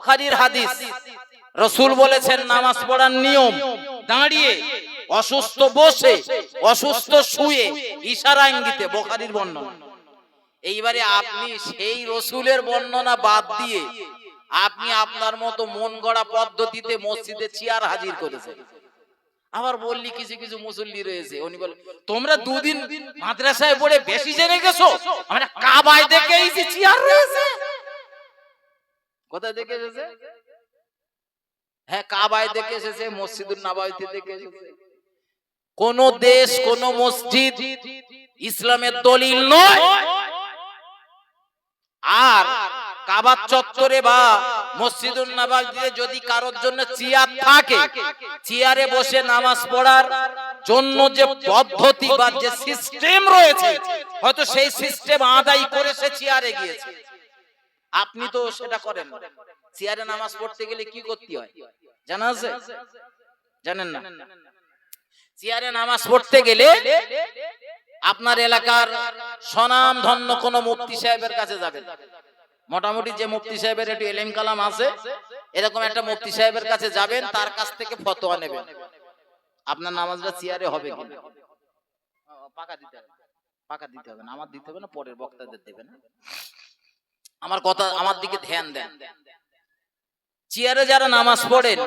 বুখারীর হাদিস, রাসূল বলেছেন নামাজ পড়ার নিয়ম দাঁড়িয়ে, অসুস্থ বসে, অসুস্থ শুয়ে, ইশারা ইঙ্গিতে, বুখারীর বর্ণনা। এইবারে আপনি সেই রাসূলের বর্ণনা বাদ দিয়ে আপনি আপনার মতো মন গড়া পদ্ধতিতে মসজিদে চেয়ার হাজির করেছেন। আবার বললি কিছু কিছু মুসল্লি রয়েছে, উনি বলে তোমরা দুদিন মাদ্রাসায় পড়ে বেশি জেনে গেছো, আমরা কাবায় দেখে এসেছি চেয়ার রয়েছে। কোথায় দেখে এসেছে? হ্যাঁ, কাবায় দেখে এসেছে, মসজিদুন নববীতে দেখে এসেছে। কোন দেশ, কোন মসজিদ ইসলামের দলিল নয়। আর কাবা চত্বরে বা মসজিদুন নববীতে যদি কারোর জন্য চেয়ার থাকে, চেয়ারে বসে নামাজ পড়ার জন্য যে পদ্ধতি বা যে সিস্টেম রয়েছে, হয়তো সেই সিস্টেম আদায় করে সে চেয়ারে গিয়েছে। আপনি তো সেটা করেন। চেয়ারে নামাজ পড়তে গেলে কি করতে হয় জানা আছে? জানেন না? চেয়ারে নামাজ পড়তে গেলে আপনার এলাকার স্বনাম ধন্য কোন মুফতি সাহেবের কাছে যাবেন। মোটামুটি যে মুফতি সাহেবের একটু এলেম কালাম আছে, এরকম একটা মুফতি সাহেবের কাছে যাবেন, তার কাছ থেকে ফতোয়া নেবেন আপনার নামাজটা চেয়ারে হবে কিনা। পাকা দিতে হবে, পাকা দিতে হবে না, আমার দিতে হবে না, পরের বক্তাদের দেবেন। আমার কথা, আমার দিকে ধ্যান দেন। চেয়ারে যারা নামাজ পড়েন,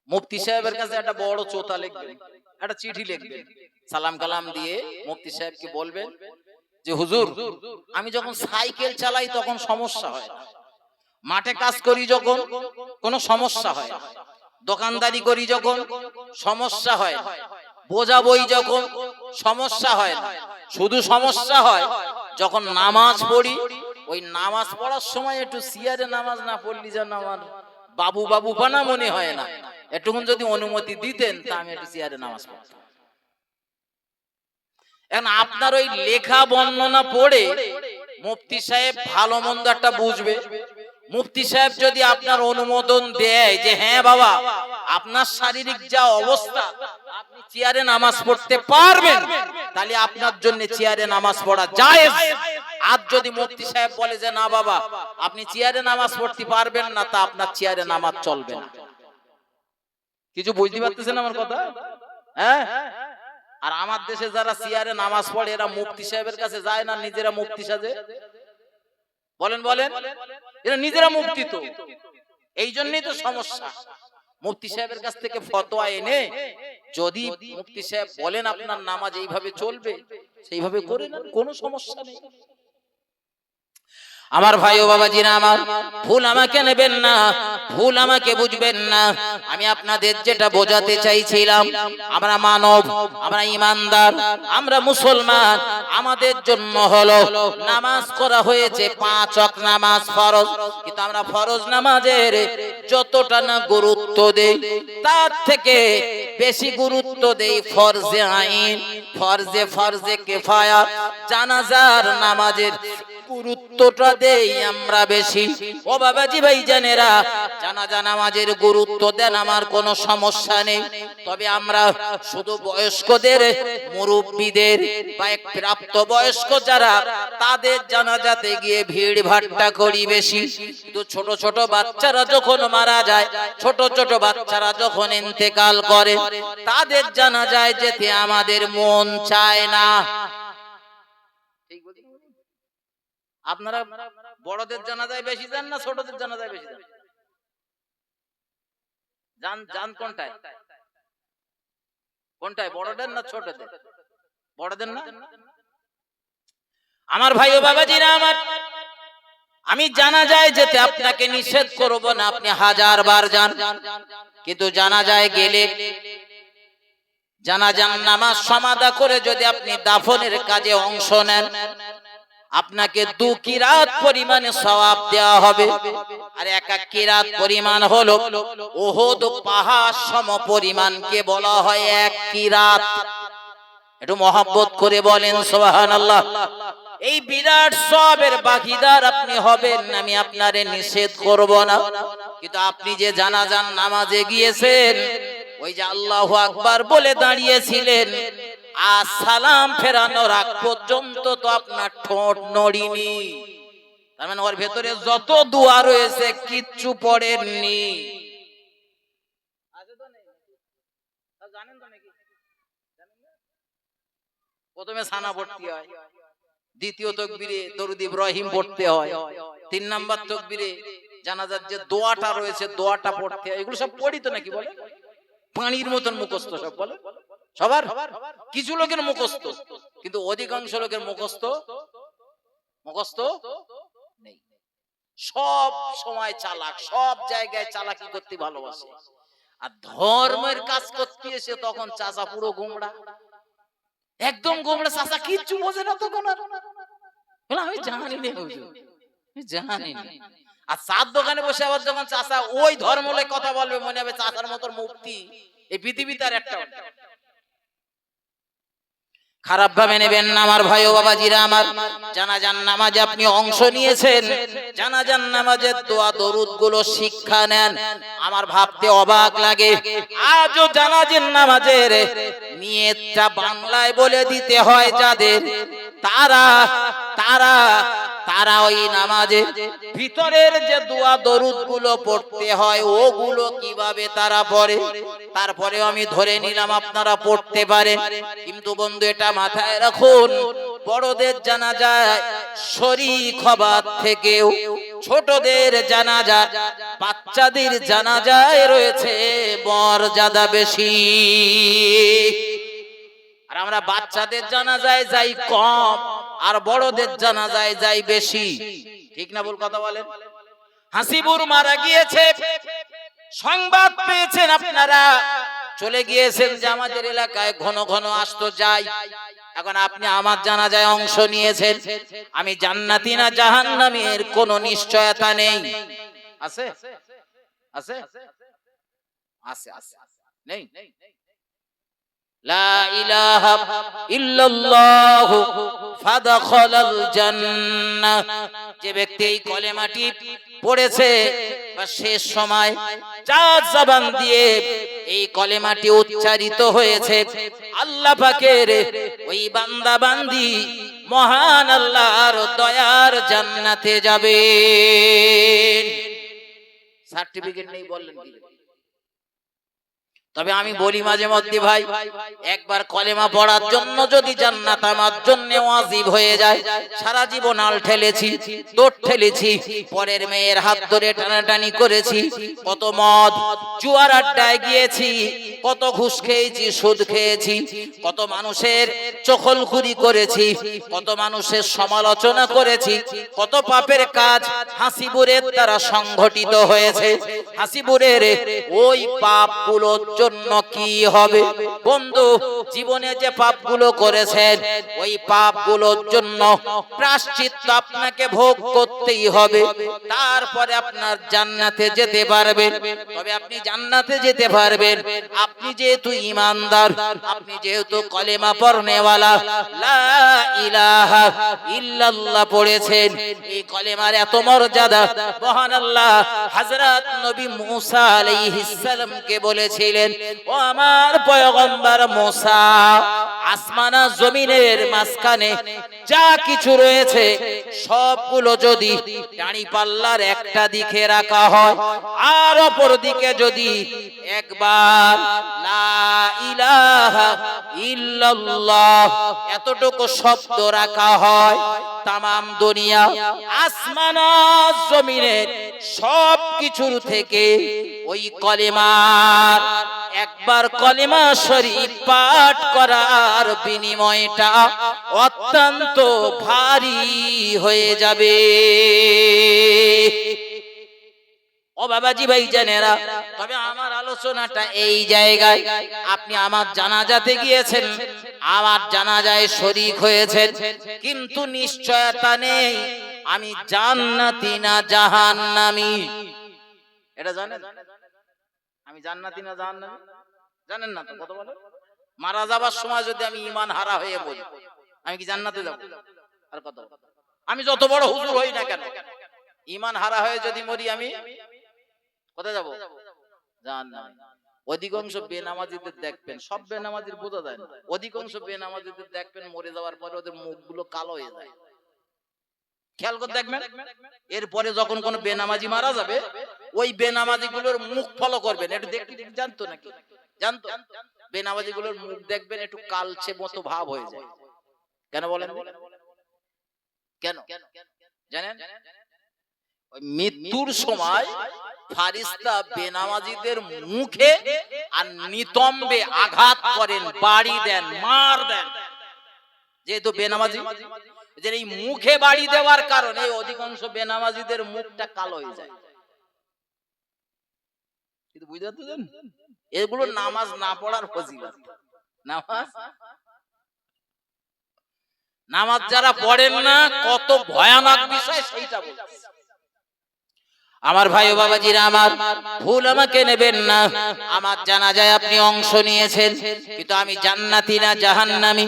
মুফতি সাহেবের কাছে একটা বড় চোতা লিখবেন, একটা চিঠি লিখবেন, সালাম কালাম দিয়ে মুফতি সাহেবকে বলবেন যে হুজুর, আমি যখন সাইকেল চালাই তখন সমস্যা হয়, মাঠে কাজ করি যখন কোনো সমস্যা হয়, দোকানদারি করি যখন সমস্যা হয়, বোঝা বই যখন সমস্যা হয়, শুধু সমস্যা হয় যখন নামাজ পড়ি। ওই নামাজ পড়ার সময় একটু চেয়ারে নামাজ না পড়লি যেন আমার বাবু বাবু বানা মনে হয় না, একটুক্ষণ যদি অনুমতি দিতেন তা আমি একটু চেয়ারে নামাজ পড়তাম। এখন আপনার ওই লেখা বর্ণনা পড়ে মুফতি সাহেব ভালো মন্দ একটা বুঝবে। মুফতি সাহেব যদি আপনার অনুমোদন দেয় যে হ্যাঁ বাবা, আপনার শারীরিক যা অবস্থা আপনি চেয়ারে নামাজ পড়তে পারবেন, তাহলে আপনার জন্য চেয়ারে নামাজ পড়া জায়েজ। আর যদি মুফতি সাহেব বলে যে না বাবা, আপনি চেয়ারে নামাজ পড়তে পারবেন না, তা আপনার চেয়ারে নামাজ চলবে না। কিছু বুঝতে পারতেছেন আমার কথা? হ্যাঁ। আর আমার দেশে যারা চেয়ারে নামাজ পড়ে, এরা মুফতি সাহেবের কাছে যায় না, নিজেরা মুফতি সাজে। বলেন বলেন, এরা নিজেরা মুফতি। তো এই জন্যই তো সমস্যা। মুফতি সাহেবের কাছ থেকে ফতোয়া এনে যদি মুফতি সাহেব বলেন আপনার নামাজ এইভাবে চলবে, সেইভাবে করে নেন, কোনো সমস্যা নেই। আমার ভাই ও বাবাজিরা আমার, ভুল আমাকে নেবেন না, ভুল আমাকে বুঝবেন না। আমি আপনাদের যেটা বোঝাতে চাইছিলাম, আমরা মানব, আমরা ইমানদার, আমরা মুসলমান। আমাদের জন্য হলো নামাজ করা হয়েছে 5 ওয়াক্ত নামাজ ফরজ, কিন্তু আমরা ফরজ নামাজের যতটা না গুরুত্ব দেই, তার থেকে বেশি গুরুত্ব দেই ফরজে আইন, ফরজে কিফায়া, জানাজার নামাজের গুরুত্বটা দেই আমরা বেশি। ও বাবাজি ভাই জানেরা, জানাজা নামাজের গুরুত্ব দেন, আমার কোনো সমস্যা নেই। তবে আমরা শুধু বয়স্কদের, মুরব্বীদের বা প্রাপ্ত বয়স্ক যারা, তাদের জানাজাতে গিয়ে ভিড় ভাট্টা করি বেশি। কিন্তু ছোট ছোট বাচ্চারা যখন মারা যায়, ছোট ছোট বাচ্চারা যখন ইন্তেকাল করে, তাদের জানাজায় যেতে আমাদের মন চায় না। আপনারা বড়দের জানাজায় বেশি যান না ছোটদের জানাজায় বেশি যান? যান কোনটায়? কোনটায়, বড়দের না ছোটদের? বড়দের না? আমার ভাই ও বাবাজিরা আমার, আমি জানাজায় যেতে আপনাকে নিষেধ করব না, আপনি 1000 বার যান। কিন্তু জানাজায় গেলে জানাজার নামাজ সমাদা করে যদি আপনি দাফনের কাজে অংশ নেন, আপনাকে 2 কিরাত পরিমাণে সওয়াব দেওয়া হবে। আর 1 কিরাত পরিমাণ হলো উহুদ পাহাড় সম পরিমাণকে বলা হয় 1 কিরাত। একটু মহব্বত করে বলেন সুবহানাল্লাহ। এই বিরাট সওয়াবের ভাগীদার আপনি হবেন, আমি আপনারে নিষেধ করব না। কিন্তু আপনি যে জানাজার নামাজে গিয়েছেন, ওই যে আল্লাহু আকবার বলে দাঁড়িয়েছিলেন, আর সালাম ফেরানোর আগ পর্যন্ত তো আপনার ঠোঁট নড়িনি। তার মানে ওর ভেতরে যত দোয়া রয়েছে কিচ্ছু পড়েননি। জানেন তো নাকি? প্রথমে সানা পড়তে হয়, দ্বিতীয় তাকবীরে দরুদ ইব্রাহিম পড়তে হয়, 3 নাম্বার তাকবীরে জানাজার যে দোয়াটা রয়েছে দোয়াটা পড়তে হয়। এগুলো সব পড়ি তো নাকি বলে? পানির মতন মুখস্থ সব বলে সবার। কিছু লোকের মুখস্থ, কিন্তু অধিকাংশ লোকের মুখস্থ নেই। সব সময় চালাক, সব জায়গায় চালাকি করতে ভালোবাসে, আর ধর্মের কাজ করতে এসে তখন চাচা পুরো গোমড়া, একদম গোমড়া চাচা, কিচ্ছু বোঝে না তখন। আর আমি জানি না হুজুর, আমি জানি না। আর চার দোকানে বসে আবার যখন চাচা ওই ধর্ম লয়ে কথা বলবে, মনে হবে চাচার মতো মুক্তি এই পৃথিবীতে আর একটা। খারাপ ভাবে নেবেন না আমার ভাই ও বাবাজিরা আমার। জানাজার নামাজে আপনি অংশ নিয়েছেন, জানাজার নামাজের দোয়া দরুদ গুলো শিক্ষা নেন। আমার ভাবতে অবাক লাগে, আজও জানাজার নামাজের নিয়তটা বাংলায় বলে দিতে হয় যাদের, তারা তারা তারা ওই নামাজে ভিতরের যে দোয়া দরুদ গুলো পড়তে হয় ওগুলো কিভাবে তারা পড়ে। তারপরে আমি ধরে নিলাম আপনারা পড়তে পারেন, কিন্তু বন্ধু এটা মাথায় রাখুন, বড়দের জানাজায় শরীক হবার থেকেও ছোটদের জানাজা, বাচ্চাদের জানাজায় রয়েছে মর্যাদা বেশি। আর আমরা বাচ্চাদের জানাজায় যাই কম, আর বড়দের জানাজায় যাই বেশি। ঠিক না ভুল কথা বলেন? হাসিবুর মারা গিয়েছে, সংবাদ পেয়েছেন আপনারা, চলে গিয়েছেন যে আমাদের এলাকায় ঘন ঘন আসতো যাই। এখন আপনি আমার জানাজায় অংশ নিয়েছেন, আমি জান্নাতি না জাহান্নামী এর কোনো নিশ্চয়তা নেই। আছে আছে আছে আছে নেই? লা ইলাহা ইল্লাল্লাহ ফাদখালাল জান্নাহ। যে ব্যক্তি এই কলেমাটি পড়েছে বা শেষ সময় চার জবান দিয়ে এই কলেমাটি উচ্চারিত হয়েছে, আল্লাহ পাকের ওই বান্দা বান্দি মহান আল্লাহর দয়ার জান্নাতে যাবে। সার্টিফিকেট নেই বললেন কি? তবে আমি বলি মাঝে মধ্যে ভাই, একবার কলেমা পড়ার জন্য যদি জান্নাত আমার জন্য ওয়াজিব হয়ে যায়, সারা জীবন আল ঠেলেছি, দৌড় ঠেলেছি, পরের মেয়ের হাত ধরে টানাটানি করেছি, কত মদ জুয়ার আড্ডায় গিয়েছি, কত ঘুষ খেয়েছি, সুদ খেয়েছি, কত মানুষের চখলখুরি করেছি, কত মানুষের সমালোচনা করেছি, কত পাপের কাজ হাসিবুরের দ্বারা সংঘটিত হয়েছে। হাসিবুরের ওই পাপগুলোর জন্য কি হবে বন্ধু? জীবনে যে পাপগুলো করেছেন ওই পাপগুলোর জন্য প্রায়শ্চিত্ত আপনাকে ভোগ করতেই হবে, তারপরে আপনার জান্নাতে যেতে পারবেন। তবে আপনি জান্নাতে যেতে পারবেন আপনি যেহেতু ঈমানদার, আপনি যেহেতু কলেমা পড়নেওয়ালা, লা ইলাহা ইল্লাল্লাহ পড়েছেন। এই কলেমার এত মর্যাদা মহান আল্লাহ হযরত নবী মুসা আলাইহিস সালামকে বলেছিলেন, ও আমার পয়গম্বর মুসা, আসমান আর জমিনের মাঝখানে যা কিছু রয়েছে সবগুলো যদি দাঁড়ি পাল্লার একটা দিকে রাখা হয় আর অপর দিকে যদি একবার লা ইলাহা ইল্লাল্লাহ এতটুকু শব্দ রাখা হয়, তামাম দুনিয়া আসমান আর জমিনের সব কিছুর থেকে ওই কলেমার একবার কলেমা শরীফ পাঠ করার বিনিময়টা অত্যন্ত ভারী হয়ে যাবে। ও বাবাজি ভাই জানেরা, তবে আমার আলোচনাটা এই জায়গায়, আপনি আমার জানাজাতে গিয়েছেন, আমার জানাজায় শরীক হয়েছেন, কিন্তু নিশ্চয়তা নেই আমি জান্নাতি না জাহান্নামী। এটা জানেন? আমি জান্নাতি না জাহান্নামী জানেন না তো? কত বলে মারা যাবার সময় যদি আমি ঈমান হারা হয়ে বলি, আমি কি জান্নাতে যাব? আর কত, আমি যত বড় হুজুর হই না কেন, ঈমান হারা হয়ে যদি মরি আমি কোথায় যাব? জাহান্নামে। অধিকাংশ বেনামাজিদের দেখবেন, সব বেনামাজির বোঝা যায় না, অধিকাংশ বেনামাজিদের দেখবেন মরে যাওয়ার পরে ওদের মুখগুলো কালো হয়ে যায়। খেয়াল করে দেখবেন, এরপরে যখন কোন বেনামাজি মারা যাবে ওই বেনামাজি গুলোর মুখ ফলো করবেন। একটু দেখতে জানতো নাকি? জানতো? বেনামাজি গুলোর মুখ দেখবেন একটু কালচে মতো ভাব হয়ে যায়। কেন বলেন? কেন জানেন? ওই মৃত্যুর সময় ফারিস্তা বেনামাজিদের মুখে আর নিতম্বে আঘাত করেন, বাড়ি দেন, মার দেন। যেহেতু বেনামাজি, যে এই মুখে বাড়ি দেওয়ার কারণে অধিকাংশ বেনামাজিদের মুখটা কালো হয়ে যায়। কিন্তু বুঝতে পারছেন, এগুলো নামাজ না পড়ার ফজিলত। নামাজ যারা পড়েন না কত ভয়ানক বিষয় সেইটা বলছি। আমার ভাই ও বাবাজিরা আমার, ভুল আমাকে নেবেন না। আমার জানাজায় আপনি অংশ নিয়েছেন, কিন্তু আমি জান্নাতি না জাহান্নামী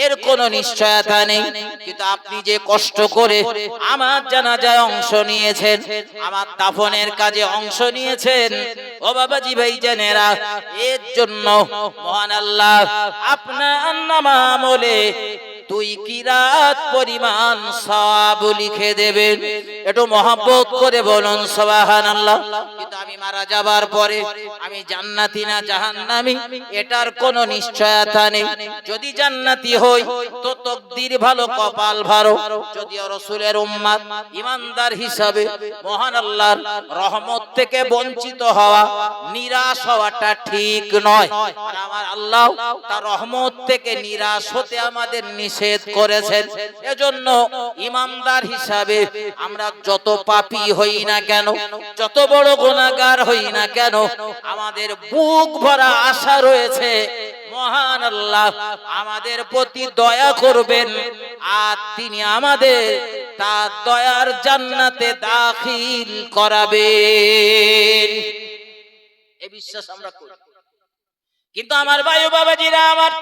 এর কোনো নিশ্চয়তা নেই। কিন্তু আপনি যে কষ্ট করে আমার জানাজায় অংশ নিয়েছেন, আমার দাফনের কাজে অংশ নিয়েছেন, ও বাবাজি ভাইজানেরা, এর জন্য মহান আল্লাহ আপনার নাম আমলে 2 কিরাত পরিমাণ সওয়াব লিখে দেবেন। একটু মহব্বত করে বলুন সুবহানাল্লাহ। কিন্তু আমি মারা যাবার পরে আমি জান্নাতি না জাহান্নামী এটার কোনো নিশ্চয়তা নেই। যদি জান্নাতি হই তো তকদির ভালো, কপাল ভালো। যদি রাসূলের উম্মত ঈমানদার হিসাবে মহান আল্লাহর রহমত থেকে বঞ্চিত হওয়া, নিরাশ হওয়াটা ঠিক নয়। আর আমার আল্লাহ তার রহমত থেকে নিরাশ হতে আমাদের নিষেধ করেছেন। এজন্য ঈমানদার হিসাবে আমরা যত পাপী হই না কেন, যত বড় গুনাহগার হই না কেন, আমাদের বুক ভরা আশা রয়েছে মহান আল্লাহ আমাদের প্রতি দয়া করবেন আর তিনি আমাদের তার দয়ার জান্নাতে দাখিল করাবেন। এই বিশ্বাস আমরা করি। কিন্তু আমার ভাই ও বাবাজিরা আমার,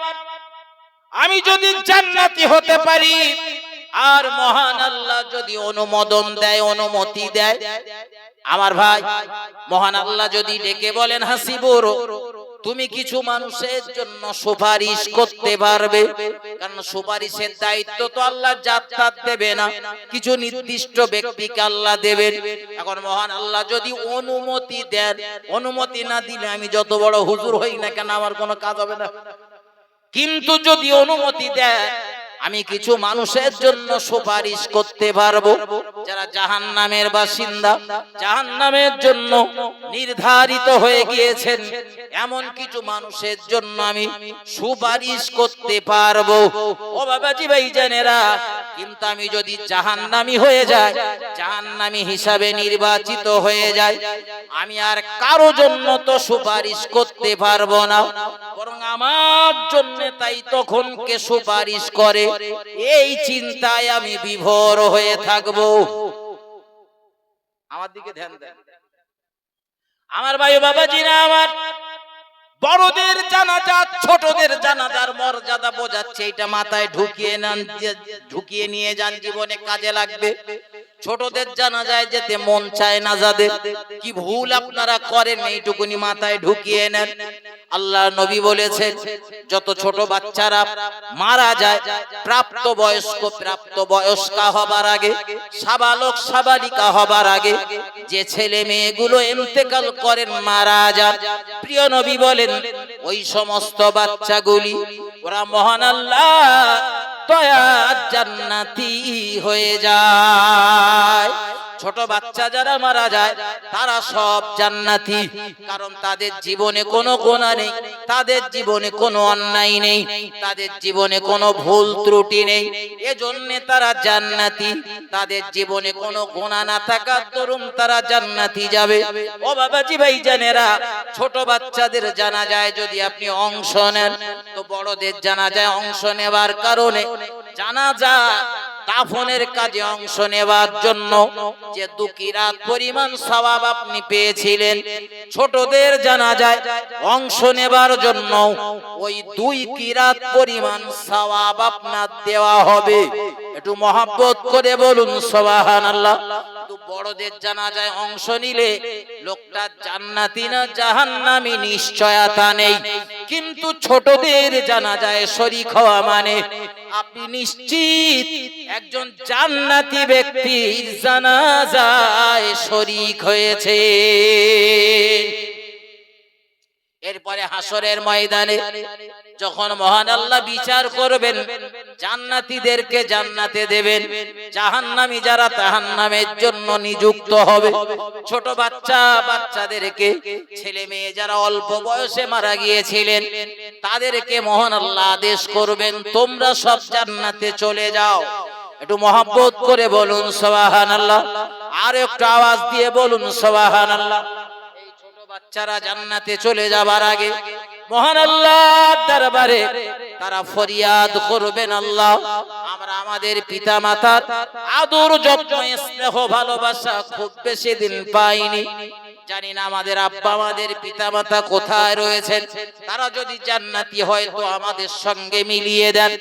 আমি যদি জান্নাতি হতে পারি আর মহান আল্লাহ যদি অনুমোদন দেয়, অনুমতি দেয়, আমার ভাই মহান আল্লাহ যদি ডেকে বলেন হাসিবুর, তুমি কিছু মানুষের জন্য সুপারিশ করতে পারবে। কারণ সুপারিশের দায়িত্ব তো আল্লাহ জাত দেবে না, কিছু নির্দিষ্ট ব্যক্তিকে আল্লাহ দেবেন। এখন মহান আল্লাহ যদি অনুমতি দেন, অনুমতি না দিলে আমি যত বড় হুজুর হই না কেন আমার কোনো কাজ হবে না। কিন্তু যদি অনুমতি দেয়, আমি কিছু মানুষের জন্য সুপারিশ করতে পারবো যারা জাহান্নামের বাসিন্দা, জাহান্নামের জন্য নির্ধারিত হয়ে গিয়েছেন, এমন কিছু মানুষের জন্য আমি সুপারিশ করতে পারবো। ও বাবাজি ভাইজানেরা, কিন্তু আমি যদি জাহান্নামী হয়ে যাই, জাহান্নামী হিসাবে নির্বাচিত হয়ে যাই, আমি আর কারো জন্য তো সুপারিশ করতে পারবো না, বরং আমার জন্য তাই তখন কে সুপারিশ করে এই চিন্তায় আমি বিভোর হয়ে থাকবো। আমার দিকে ধ্যান দেন আমার ভাই বাবাজিরা আমার, বড়দের জানাজা ছোটদের জানাজার মর্যাদা বোঝাচ্ছে, এটা মাথায় ঢুকিয়ে নিয়ে যান, জীবনে কাজে লাগবে। ছোটদের জানাজায় যেতে মন চায় না যাদের, কি ভুল আপনারা করেন এইটুকুনি মাথায় ঢুকিয়ে নেন। আল্লাহ নবী বলেছেন, যত ছোট বাচ্চারা মারা যায় প্রাপ্ত বয়স্কা হবার আগে, সাবালক সাবালিকা হবার আগে, যে ছেলে মেয়েগুলো ইন্তেকাল করেন, মারা যান, প্রিয় নবী বলেন ওই সমস্ত বাচ্চাগুলি ওরা মহান আল্লাহ দয়ার জান্নাতি হয়ে যায়। ছোট বাচ্চা যারা মারা যায় তারা সব জান্নাতি, কারণ তাদের জীবনে কোনো গুনাহ নেই, তাদের জীবনে কোনো অন্যায় নেই, তাদের জীবনে কোনো ভুল ত্রুটি নেই, এজন্য তারা জান্নাতি। তাদের জীবনে কোনো গুনাহ না থাকার দরুন তারা জান্নাতি যাবে। ও বাবাজি ভাইজানেরা, ছোট বাচ্চাদের জানাজায় যদি আপনি অংশ নেন, তো বড়দের জানাজায় অংশ নেবার কারণে জানাজা দাফনের কাজে অংশ নেবার জন্য যে 2 কিরাত পরিমাণ সওয়াব আপনি পেয়েছিলেন, ছোটদের জানাজায় অংশ নেবার জন্য ওই 2 কিরাত পরিমাণ সওয়াব আপনার দেওয়া হবে। একটু মহব্বত করে বলুন সুবহানাল্লাহ। তো বড়দের জানাজায় অংশ নিলে লোকটা জান্নাতি না জাহান্নামী নিশ্চয়তা নেই। কিন্তু ছোটদের জানাজায় শরীক হওয়া মানে আপনি নিশ্চিত একজন জান্নাতি ব্যক্তির জানাজায় শরীক হয়েছে। এরপরে হাসরের ময়দানে যখন মহান আল্লাহ বিচার করবেন, জান্নাতীদেরকে জান্নাতে দেবেন, জাহান্নামী যারা জাহান্নামের জন্য নিযুক্ত হবে। ছোট বাচ্চাদেরকে, ছেলে মেয়ে যারা অল্প বয়সে মারা গিয়েছিলেন, তাদেরকে মহান আল্লাহ আদেশ করবেন, তোমরা সব জান্নাতে চলে যাও। একটু মহব্বত করে বলুন সুবহানাল্লাহ, আর একটু আওয়াজ দিয়ে বলুন সুবহানাল্লাহ। বাচ্চারা জান্নাতে চলে যাবার আগে মহান আল্লাহর দরবারে তারা ফরিয়াদ করবেন, আল্লাহ আমরা আমাদের পিতা মাতার আদর যত্ন স্নেহ ভালোবাসা খুব বেশি দিন পাইনি, জানি না আমাদের আব্বা আমাদের পিতা মাতা কোথায় রয়েছেন, তারা যদি জান্নাতি হয় তো আমাদের সঙ্গে মিলিয়ে দেন,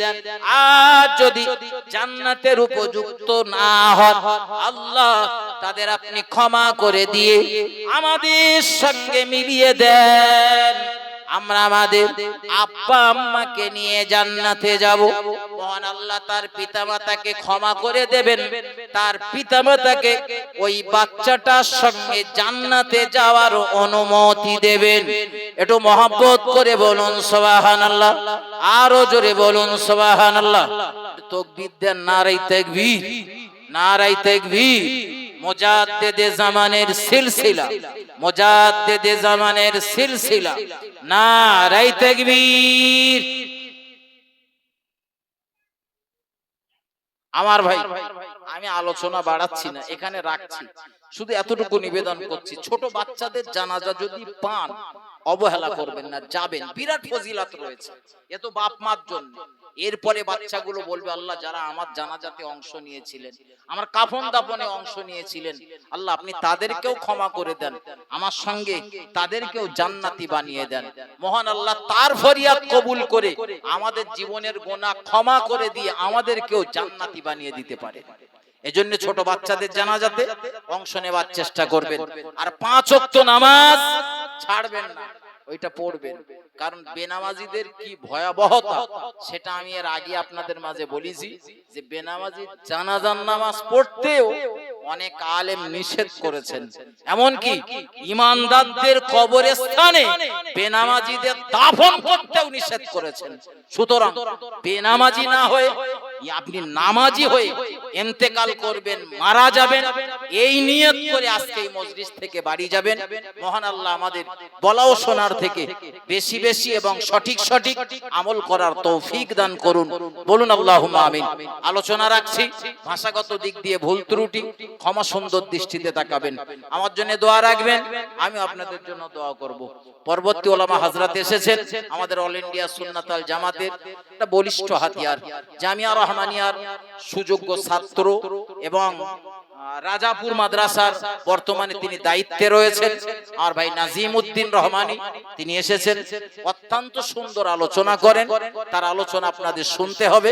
আর যদি জান্নাতের উপযুক্ত না হয় আল্লাহ তাদের আপনি ক্ষমা করে দিয়ে আমাদের সঙ্গে মিলিয়ে দেন, আমরা আমাদের আব্বা আম্মাকে নিয়ে জান্নাতে যাব। মহান আল্লাহ তার পিতামাতাকে ক্ষমা করে দেবেন, তার পিতামাতাকে ওই বাচ্চাটার সঙ্গে জান্নাতে যাওয়ার অনুমতি দেবেন। একটু মহব্বত করে বলুন সুবহানাল্লাহ, আরো জোরে বলুন সুবহানাল্লাহ। তাকবীর দেন, নারে তাকবীর, নারে তাকবীর। মুজাদ্দিদে জামানের সিলসিলা, মুজাদ্দিদে জামানের সিলসিলা, নারে তাকবীর। আমার ভাই, আমি আলোচনা বাড়াচ্ছি না, এখানে রাখছি, শুধু এতটুকু নিবেদন করছি, ছোট বাচ্চাদের জানাজা যদি পান অবহেলা করবেন না, যাবেন, বিরাট ফজিলত রয়েছে, এ তো বাপ মার জন্য। এরপরে বাচ্চাগুলো বলবে, আল্লাহ যারা আমার জানাজাতে অংশ নিয়েছিলেন, আমার কাফন দাফনে অংশ নিয়েছিলেন, আল্লাহ আপনি তাদেরকেও ক্ষমা করে দেন, আমার সঙ্গে তাদেরকেও জান্নাতি বানিয়ে দেন। মহান আল্লাহ তার ফরিয়াদ কবুল করে আমাদের জীবনের গুনাহ ক্ষমা করে দিয়ে আমাদেরকেও জান্নাতি বানিয়ে দিতে পারে। এজন্য ছোট বাচ্চাদের জানাজাতে অংশ নেওয়ার চেষ্টা করবেন, আর 5 ওয়াক্ত নামাজ ছাড়বেন না, ওইটা পড়বেন। কারণ বেনামাজিদের কি ভয়াবহতা সেটা আমি এর আগে আপনাদের মাঝে বলেছি, যে বেনামাজি জানাজার নামাজ পড়তেও অনেক আলেম নিষেধ করেছেন, এমনকি ঈমানদারদের কবরস্থানে বেনামাজিদের দাফন করতেও নিষেধ করেছেন। সুতরাং বেনামাজি না হয়ে আপনি নামাজি হয়ে ইন্তেকাল করবেন, মারা যাবেন, এই নিয়ত করে আজকে এই মজলিস থেকে বাড়ি যাবেন। মহান আল্লাহ আমাদের বলা ও শোনার থেকে বেশি বেশি এবং সঠিক সঠিক আমল করার তৌফিক দান করুন, বলুন আল্লাহুম্মা আমিন। আলোচনা রাখছি, ভাষাগত দিক দিয়ে ভুল ত্রুটি ক্ষমা সুন্দর দৃষ্টিতে তাকাবেন, আমার জন্য দোয়া রাখবেন, আমি আপনাদের জন্য দোয়া করব। পরবর্তী ওলামা হযরত এসেছেন, আমাদের অল ইন্ডিয়া সুন্নাত আল জামাতের একটা বলিষ্ঠ হাতিয়ার, জামিয়া রহমানিয়ার সুযোগ্য ছাত্র এবং রাজাপুর মাদ্রাসার বর্তমানে তিনি দায়িত্বে রয়েছেন, আর ভাই নাজিম উদ্দিন রহমানি তিনি এসেছেন, অত্যন্ত সুন্দর আলোচনা করেন, তার আলোচনা আপনাদের শুনতে হবে।